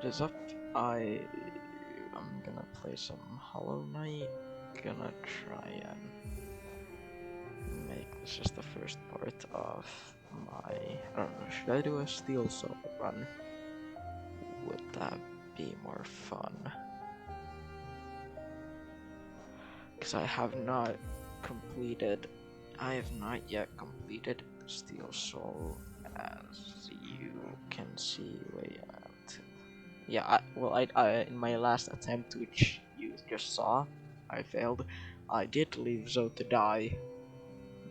What is up? I'm gonna play some Hollow Knight. Gonna try and make this just the first part of my. I don't know. Should I do a Steel Soul run? Would that be more fun? Because I have not completed. I have not yet completed Steel Soul, as you can see. Wait. Yeah, I in my last attempt, which you just saw, I failed. I did leave Zoe to die,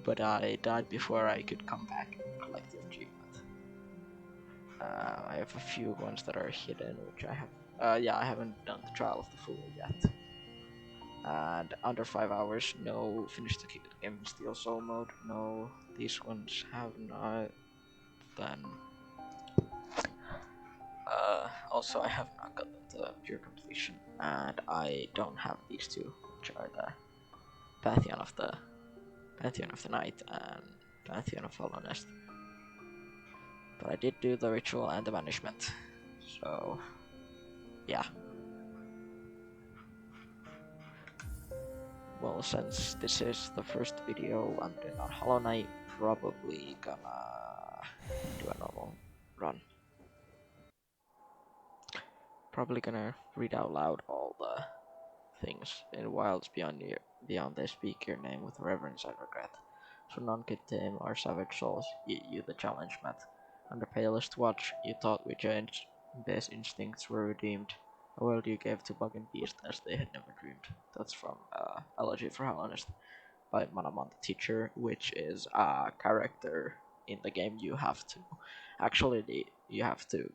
but I died before I could come back and collect the achievement. I have a few ones that are hidden, which I have. Yeah, I haven't done the Trial of the Fool yet. And under 5 hours, no, finish the game in Steel Soul mode. No, these ones have not. Then. Also, I have not gotten the pure completion, and I don't have these two, which are the Pantheon of the Night and Pantheon of Hollownest. But I did do the ritual and the banishment, so yeah. Well, since this is the first video I'm doing on Hollow Knight, probably gonna do a normal run. Probably gonna read out loud all the things in Wilds beyond they speak your name with reverence and regret. So none could tame our savage souls, yet you the challenge met. Under palest watch, you thought we changed, base instincts were redeemed. A world you gave to bug and beast as they had never dreamed. That's from Elegy for Hollownest by Manamon the Teacher, which is a character in the game you have to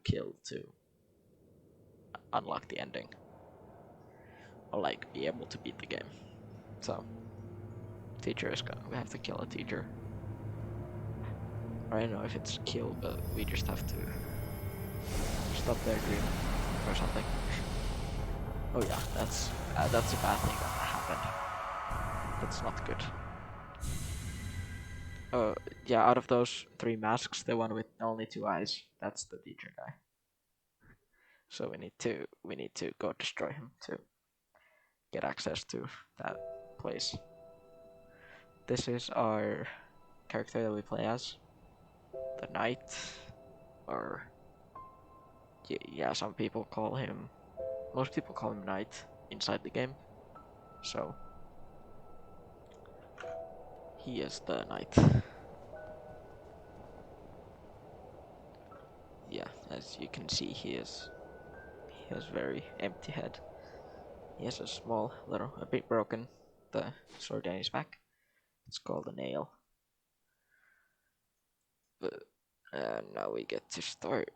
kill to unlock the ending. Or like be able to beat the game. So teacher is gonna we have to kill a teacher. I don't know if it's kill, but we just have to stop their dream or something. Oh yeah, that's a bad thing that happened. That's not good. Yeah, out of those 3 masks, the one with only 2 eyes, that's the teacher guy. So we need to go destroy him to get access to that place. This is our character that we play as, the Knight, or yeah, some people call him. Most people call him Knight inside the game, so he is the Knight. Yeah, as you can see, he has very empty head. He has a bit broken, the sword in his back. It's called a nail. But now we get to start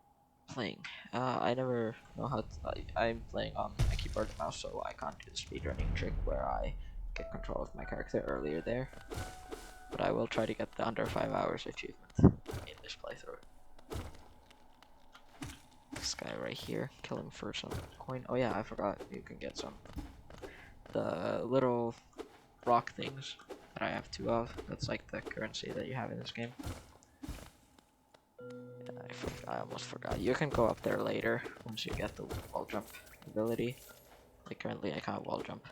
playing. I never know how to, I'm playing on a keyboard and mouse, so I can't do the speedrunning trick where I get control of my character earlier there. But I will try to get the under 5 hours achievement in this playthrough. This guy right here, kill him for some coin. Oh yeah, I forgot, you can get the little rock things that I have 2 of. That's like the currency that you have in this game. I almost forgot. You can go up there later once you get the wall jump ability. Like currently I can't wall jump.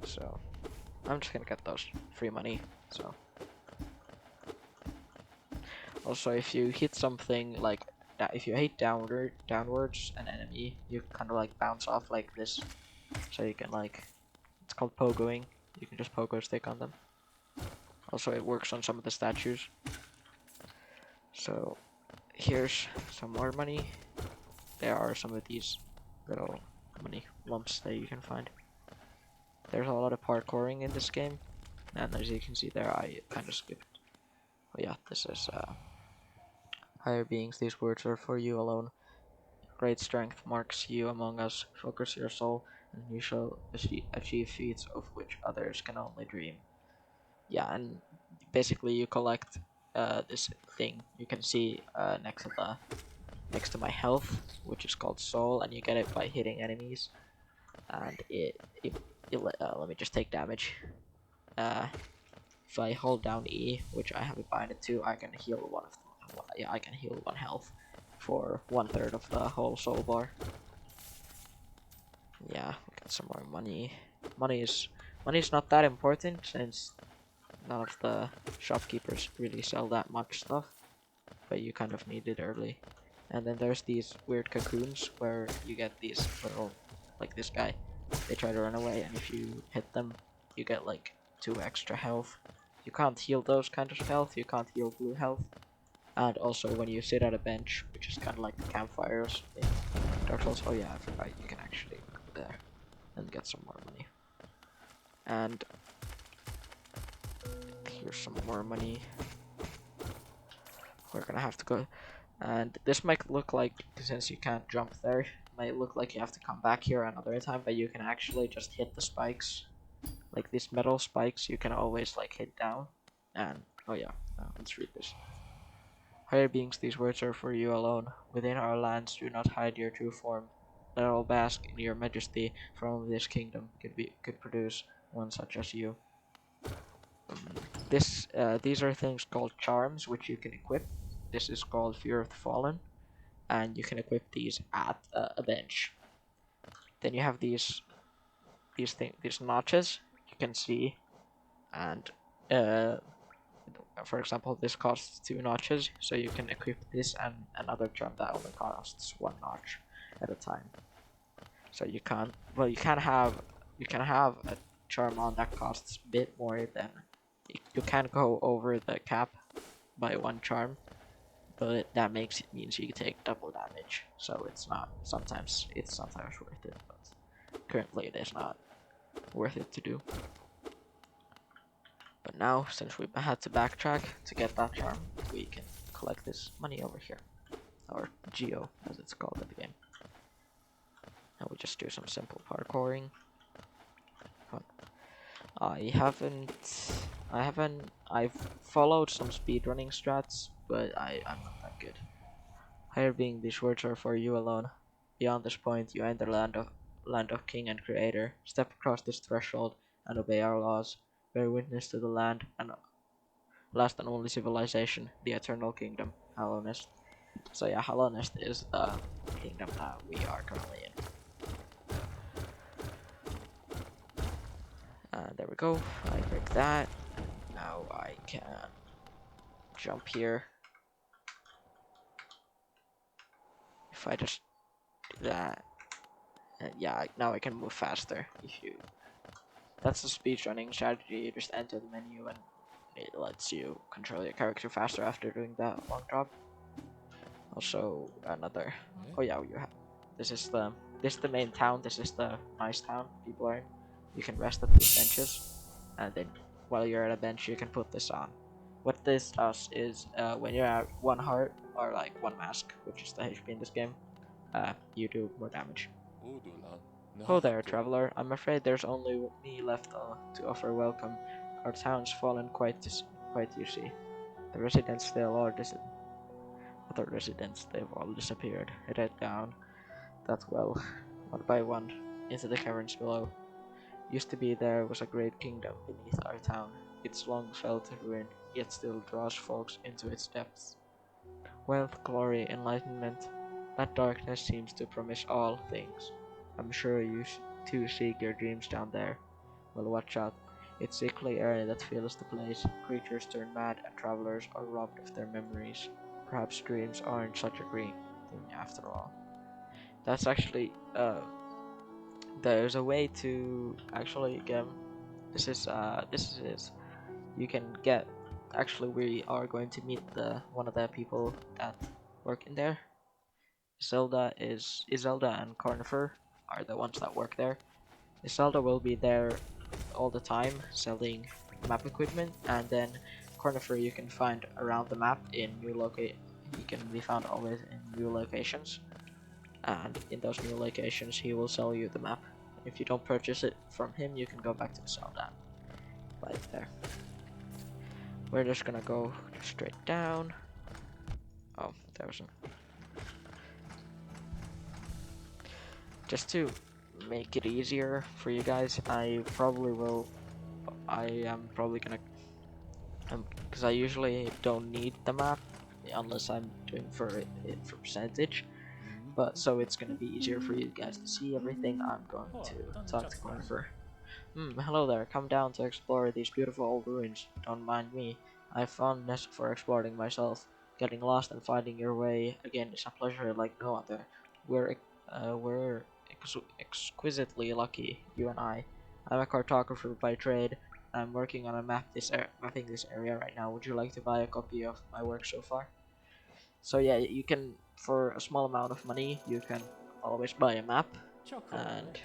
So I'm just gonna get those free money, so. Also, if you hit something like that, if you hit downwards an enemy, you kind of like bounce off like this. So you can like, it's called pogoing. You can just pogo stick on them. Also, it works on some of the statues. So here's some more money. There are some of these little money lumps that you can find. There's a lot of parkouring in this game, and as you can see there, I kind of skipped. Oh yeah, this is higher beings. These words are for you alone. Great strength marks you among us. Focus your soul, and you shall achieve feats of which others can only dream. Yeah, and basically you collect this thing. You can see next to my health, which is called soul, and you get it by hitting enemies. And let me just take damage. If I hold down E, which I have it binded to, I can heal one of them. Yeah, I can heal 1 health for 1/3 of the whole soul bar. Yeah, get some more money. Money is not that important since none of the shopkeepers really sell that much stuff, but you kind of need it early. And then there's these weird cocoons where you get these little, like this guy. They try to run away, and if you hit them, you get like 2 extra health. You can't heal those kind of health, you can't heal blue health. And also when you sit at a bench, which is kind of like the campfires in Dark Souls. Oh yeah, I forgot you can actually go there and get some more money. And here's some more money. We're gonna have to go, and this might look like, since you can't jump there, might look like you have to come back here another time, but you can actually just hit the spikes, like these metal spikes. You can always like hit down, and oh yeah, let's read this. Higher beings, these words are for you alone. Within our lands, do not hide your true form. Let all bask in your majesty, for only this kingdom could produce one such as you. These are things called charms, which you can equip. This is called Fear of the Fallen, and you can equip these at a bench. Then you have these notches you can see, and for example, this costs 2 notches, so you can equip this and another charm that only costs 1 notch at a time. So you can't. Well, you can have a charm on that costs a bit more than. You can go over the cap by 1 charm, but that means you take double damage. So it's sometimes worth it, but currently it is not worth it to do. But now, since we had to backtrack to get that charm, we can collect this money over here, or Geo as it's called in the game. And we just do some simple parkouring. I've followed some speedrunning strats, but I'm not that good. Higher being, these words are for you alone. Beyond this point, you enter land of King and Creator. Step across this threshold and obey our laws. Bear witness to the land and last and only civilization, the Eternal Kingdom, Hallownest. So yeah, Hallownest is the kingdom that we are currently in. There we go. I break that. Now I can jump here. If I just do that, and yeah, now I can move faster. That's the speedrunning strategy. You just enter the menu and it lets you control your character faster after doing that long drop. Also, another. Oh yeah, this is the main town. This is the nice town people are in. You can rest at these benches, and then while you're at a bench, you can put this on. What this does is, when you're at 1 heart or like 1 mask, which is the HP in this game, you do more damage. Oh there, traveler. I'm afraid there's only me left to offer welcome. Our town's fallen quite, you see. The residents, other residents, they've all disappeared, headed down that well, one by one, into the caverns below. Used to be there was a great kingdom beneath our town. It's long fell to ruin, yet still draws folks into its depths. Wealth, glory, enlightenment, that darkness seems to promise all things. I'm sure you too seek your dreams down there. Well, watch out. It's sickly air that fills the place. Creatures turn mad and travelers are robbed of their memories. Perhaps dreams aren't such a great thing after all. That's actually, there's a way to actually get, this is, you can get, actually we are going to meet one of the people that work in there. Iselda and Cornifer are the ones that work there. Iselda will be there all the time selling map equipment, and then Cornifer you can find around the map in he can be found always in new locations, and in those new locations he will sell you the map. If you don't purchase it from him, you can go back to Iselda. Right there. We're just gonna go straight down. Oh, there was just to make it easier for you guys, I am probably gonna, because I usually don't need the map unless I'm doing for percentage, but so it's gonna be easier for you guys to see everything, I'm going to talk to Cornifer. Hello there, come down to explore these beautiful old ruins. Don't mind me, I have fondness for exploring myself. Getting lost and finding your way again is a pleasure like no other. We're exquisitely lucky, you and I. I'm a cartographer by trade. I'm working on a mapping this area right now. Would you like to buy a copy of my work so far? So yeah, you can, for a small amount of money, you can always buy a map, and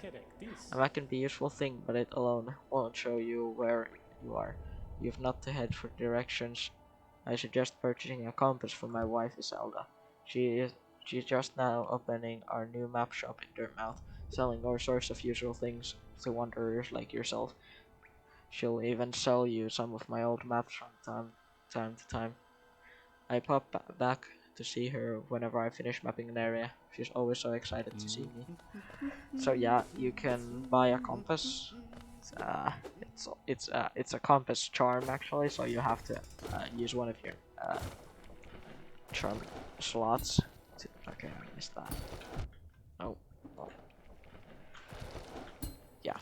a map can be a useful thing, but it alone won't show you where you are. You've not to head for directions. I suggest purchasing a compass for my wife Iselda. She's just now opening our new map shop in Dirtmouth, selling all sorts of useful things to wanderers like yourself. She'll even sell you some of my old maps from time to time. I pop back to see her whenever I finish mapping an area. She's always so excited to see me. So yeah, you can buy a compass. Uh, it's a compass charm actually, so you have to use one of your charm slots. Okay, I missed that. Oh, oh. Yeah,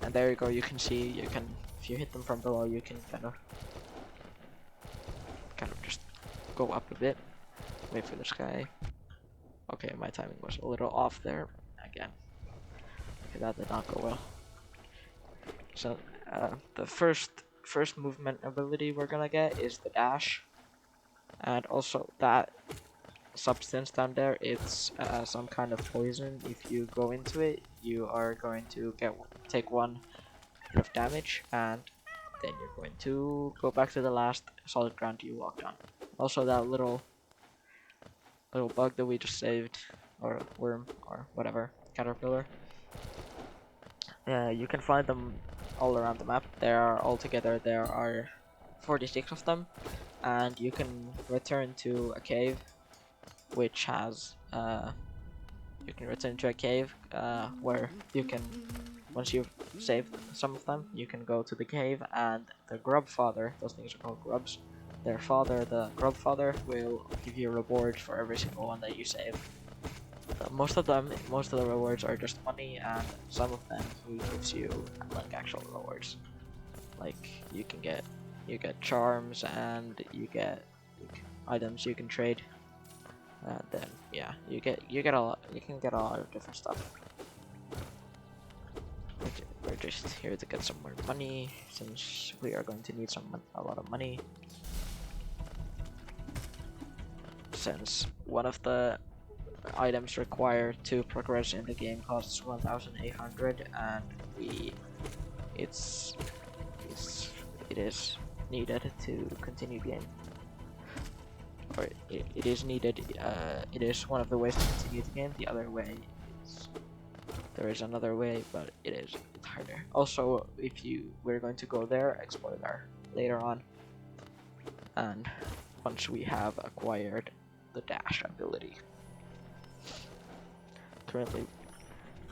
and there you go. You can see, you can, if you hit them from below, you can kind of just go up a bit. Wait for this guy. Okay, my timing was a little off there again. Okay, that did not go well. So the first movement ability we're gonna get is the dash, and also that substance down there, it's some kind of poison. If you go into it, you are going to take 1 hit of damage, and then you're going to go back to the last solid ground you walked on. Also, that little bug that we just saved, or worm, or whatever, caterpillar, you can find them all around the map. There are 46 of them, and you can return to a cave which has where you can, once you've saved some of them, you can go to the cave, and the grub father, those things are called grubs, their father, the grub father, will give you rewards for every single one that you save. Most of the rewards are just money, and some of them he gives you like actual rewards. Like you get charms, and you get items you can trade. And then yeah, you can get a lot of different stuff. We're just here to get some more money, since we are going to need a lot of money. Since one of the items required to progress in the game costs 1,800, and it is needed to continue game. Or it is needed. It is one of the ways to continue the game. The other way is, there is another way, but it's harder. Also, we're going to go there, explore there later on, and once we have acquired the dash ability. Currently,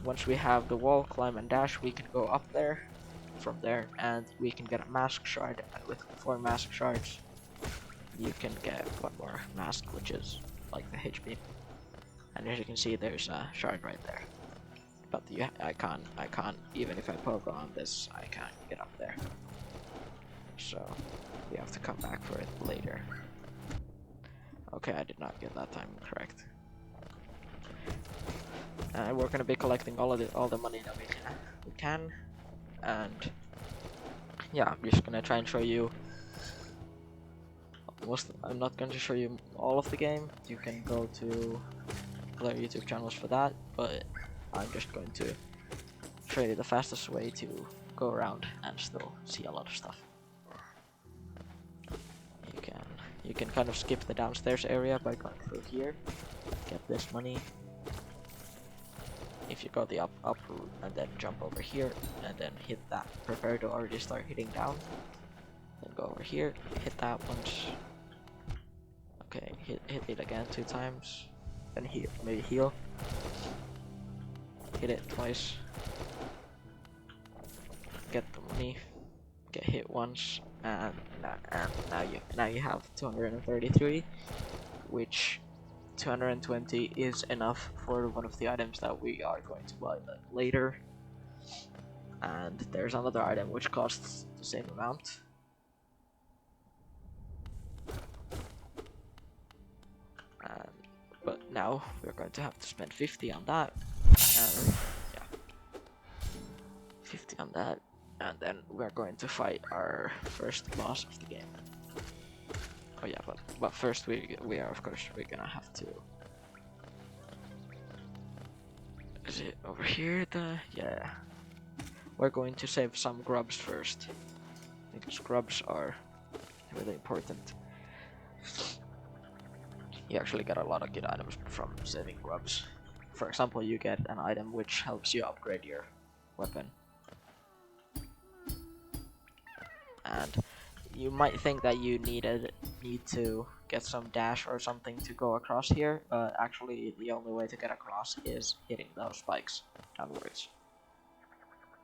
once we have the wall, climb, and dash, we can go up there. From there, and we can get a mask shard. With 4 mask shards, you can get 1 more mask, which is like the HP. And as you can see, there's a shard right there. But I can't, even if I poke on this, I can't get up there. So we have to come back for it later. Okay, I did not get that time correct. We're gonna be collecting all the money that we can, and yeah, I'm just gonna try and show you. I'm not going to show you all of the game. You can go to other YouTube channels for that, but I'm just going to show you the fastest way to go around and still see a lot of stuff. You can kind of skip the downstairs area by going through here, get this money. If you go the up route and then jump over here and then hit that, prepare to already start hitting down. Then go over here, hit that once. Okay, hit it again 2 times. Then maybe heal. Hit it twice. Get the money. Get hit once, and now you have 233, which 220 is enough for one of the items that we are going to buy later. And there's another item which costs the same amount. But now we're going to have to spend 50 on that. And yeah, 50 on that. And then we're going to fight our first boss of the game. Oh yeah, but first we are, of course, we're gonna have to. Is it over here? Yeah. We're going to save some grubs first, because grubs are really important. You actually get a lot of good items from saving grubs. For example, you get an item which helps you upgrade your weapon. And you might think that you need to get some dash or something to go across here, but actually the only way to get across is hitting those spikes downwards.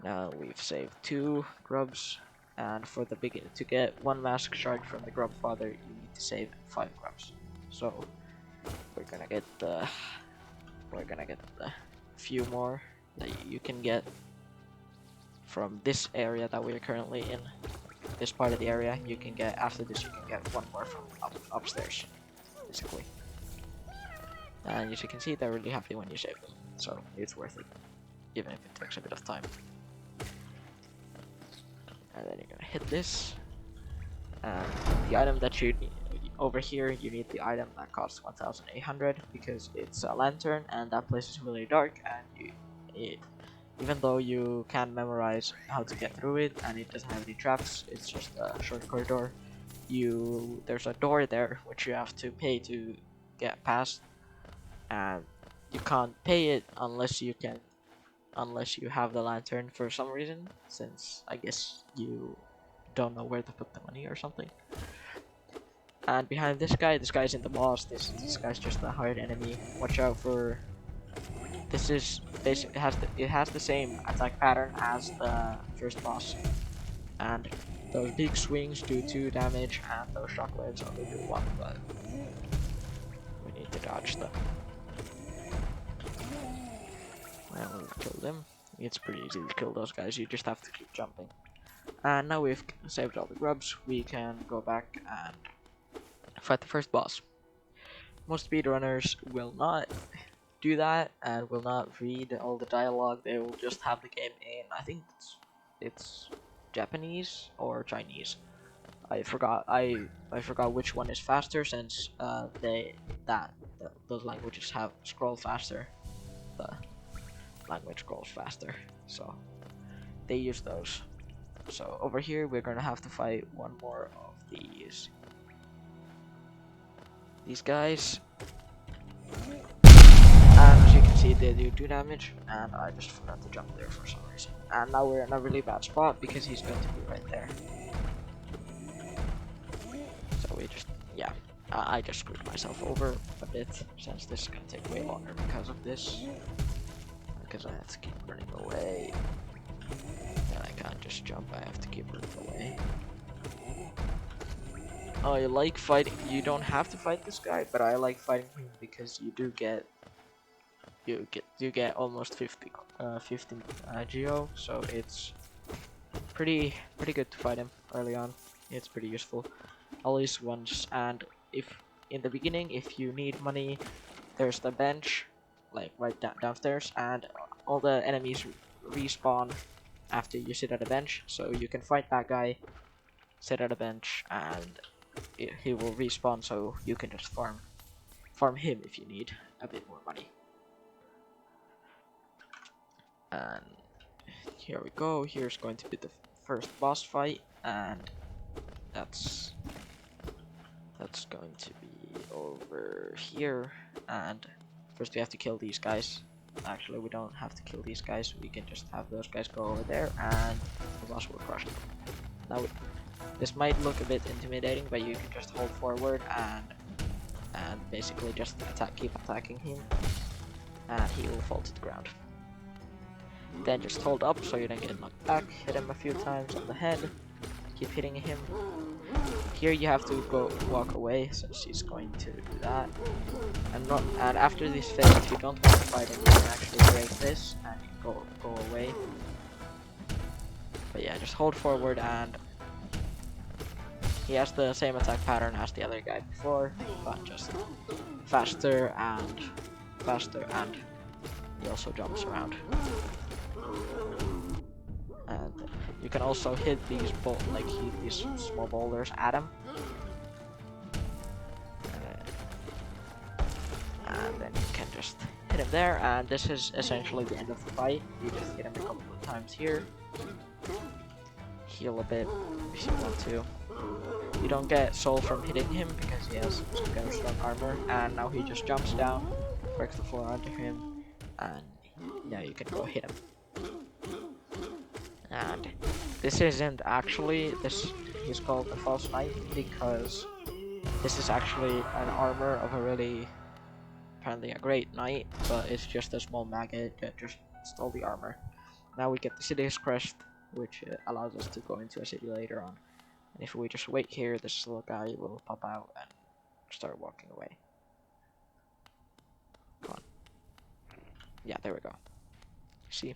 Now we've saved 2 grubs, and for the beginning, to get 1 mask shard from the grub father, you need to save 5 grubs. So we're gonna get the few more that you can get from this area that we are currently in. This part of the area, you can get, after this you can get 1 more from upstairs, basically. And as you can see, they're really happy when you save them, so it's worth it, even if it takes a bit of time. And then you're gonna hit this, and the item that you need over here, you need the item that costs 1,800 because it's a lantern, and that place is really dark, and even though you can memorize how to get through it, and it doesn't have any traps, it's just a short corridor. There's a door there which you have to pay to get past, and you can't pay it unless you have the lantern for some reason, since I guess you don't know where to put the money or something. And behind this guy isn't the boss. This guy's just a hard enemy. Watch out for. This is basically it has the same attack pattern as the first boss, and those big swings do 2 damage, and those shockwaves only do 1. But we need to dodge them. And we've killed them. It's pretty easy to kill those guys. You just have to keep jumping. And now we've saved all the grubs. We can go back and fight the first boss. Most speedrunners will not do that and will not read all the dialogue. They will just have the game in, I think it's Japanese or Chinese. I forgot which one is faster, since those languages have scroll faster. The language scrolls faster, so they use those. So over here we're gonna have to fight 1 more of these guys, and as you can see, they do 2 damage, and I just forgot to jump there for some reason. And now we're in a really bad spot because he's going to be right there. So we just, yeah, I just screwed myself over a bit, since this is going to take way longer because of this. Because I have to keep running away. And I can't just jump, I have to keep running away. I like fighting. You don't have to fight this guy, but I like fighting him because you get almost 50 geo, so it's pretty good to fight him early on. It's pretty useful. Always once, and if in the beginning, if you need money, there's the bench, like right downstairs, and all the enemies respawn after you sit at a bench, so you can fight that guy, sit at a bench, and he will respawn, so you can just farm him if you need a bit more money. And here we go. Here's going to be the first boss fight, and that's going to be over here. And first we have to kill these guys. Actually, we don't have to kill these guys. We can just have those guys go over there, and the boss will crush them. Now, this might look a bit intimidating, but you can just hold forward and basically just keep attacking him, and he will fall to the ground. Then just hold up so you don't get knocked back. Hit him a few times on the head. Keep hitting him. Here you have to walk away, since he's going to do that. And after this phase, if you don't want to fight him, you can actually break this and go away. But yeah, just hold forward, and he has the same attack pattern as the other guy before, but just faster, and he also jumps around. And you can also hit these these small boulders at him. And then you can just hit him there, and this is essentially the end of the fight. You just hit him a couple of times here. Heal a bit if you want to. You don't get soul from hitting him because he has some kind of strong armor, and now he just jumps down, breaks the floor under him, and now you can go hit him. And this isn't actually he's called the False Knight because this is actually an armor of a really apparently a great knight, but it's just a small maggot that just stole the armor. Now we get the City's Crest, which allows us to go into a city later on. And if we just wait here, this little guy will pop out and start walking away. Come on. Yeah, there we go. See?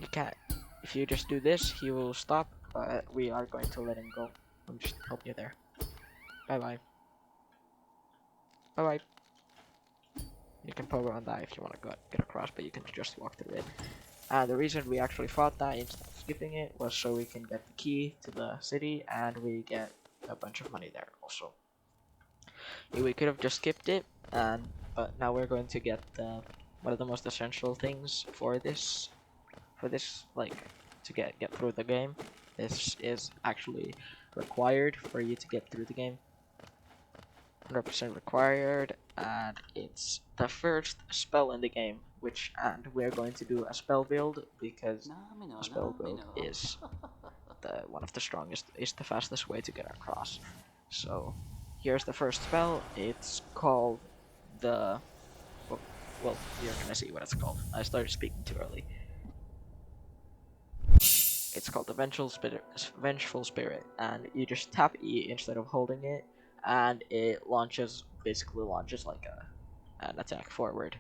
You can't. If you just do this, he will stop, but we are going to let him go. I'll just help you there. Bye-bye. Bye-bye. You can power on that if you want to get across, but you can just walk through it. And the reason we actually fought that instead of skipping it was so we can get the key to the city, and we get a bunch of money there also. We could have just skipped it, but now we're going to get one of the most essential things for this, like, to get through the game. This is actually required for you to get through the game. 100% required, and it's the first spell in the game, and we're going to do a spell build because a spell build is one of the strongest, is the fastest way to get across. So here's the first spell. It's called the well, you're gonna see what it's called. I started speaking too early. It's called the Vengeful Spirit, and you just tap E instead of holding it, and it basically launches like an attack forward.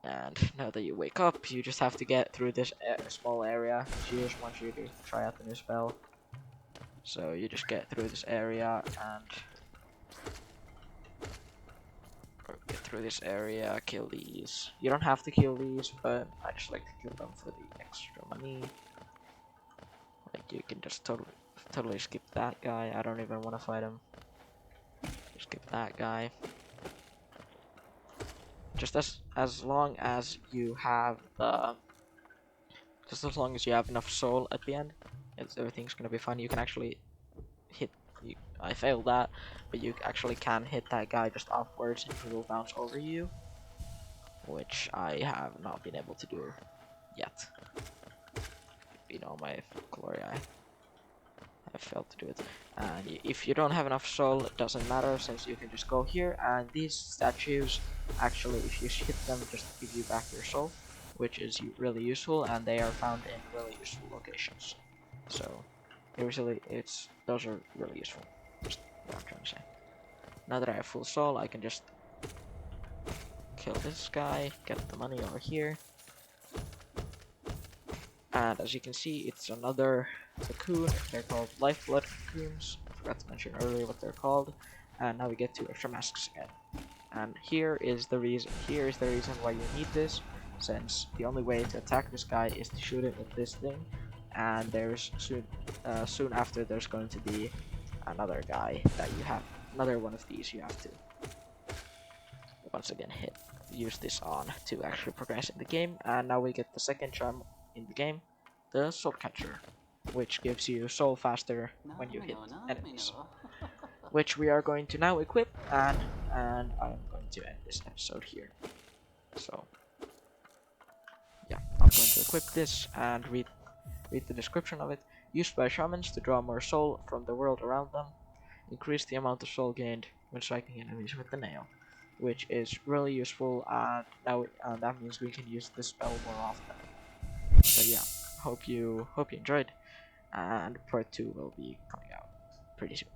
And now that you wake up, you just have to get through this small area. She just wants you to try out the new spell. So you just get through this area kill these. You don't have to kill these, but I just like to kill them for the extra money. Like, you can just totally skip that guy. I don't even want to fight him. Just skip that guy. Just as long as you have enough soul at the end, everything's gonna be fine. You can actually hit. I failed that, but you actually can hit that guy just upwards, and he will bounce over you, which I have not been able to do yet. You know, my glory eye. I failed to do it. And if you don't have enough soul, it doesn't matter, since you can just go here, and these statues actually, if you hit them, just give you back your soul, which is really useful, and they are found in really useful locations. So those are really useful. Just what I'm trying to say. Now that I have full soul, I can just kill this guy, get the money over here. And as you can see, it's another cocoon. They're called Lifeblood cocoons. I forgot to mention earlier what they're called. And now we get to extra masks again. And here is the reason why you need this, since the only way to attack this guy is to shoot it with this thing. And there's soon after there's going to be another guy that another one of these you have to once again use this on to actually progress in the game. And now we get the second charm in the game, the Soul Catcher, which gives you soul faster when you hit enemies, which we are going to now equip, and I'm going to end this episode here. So yeah, I'm going to equip this and read the description of it. Used by shamans to draw more soul from the world around them. Increase the amount of soul gained when striking enemies with the nail, which is really useful, and that means we can use this spell more often. So yeah, hope you enjoyed, and part 2 will be coming out pretty soon.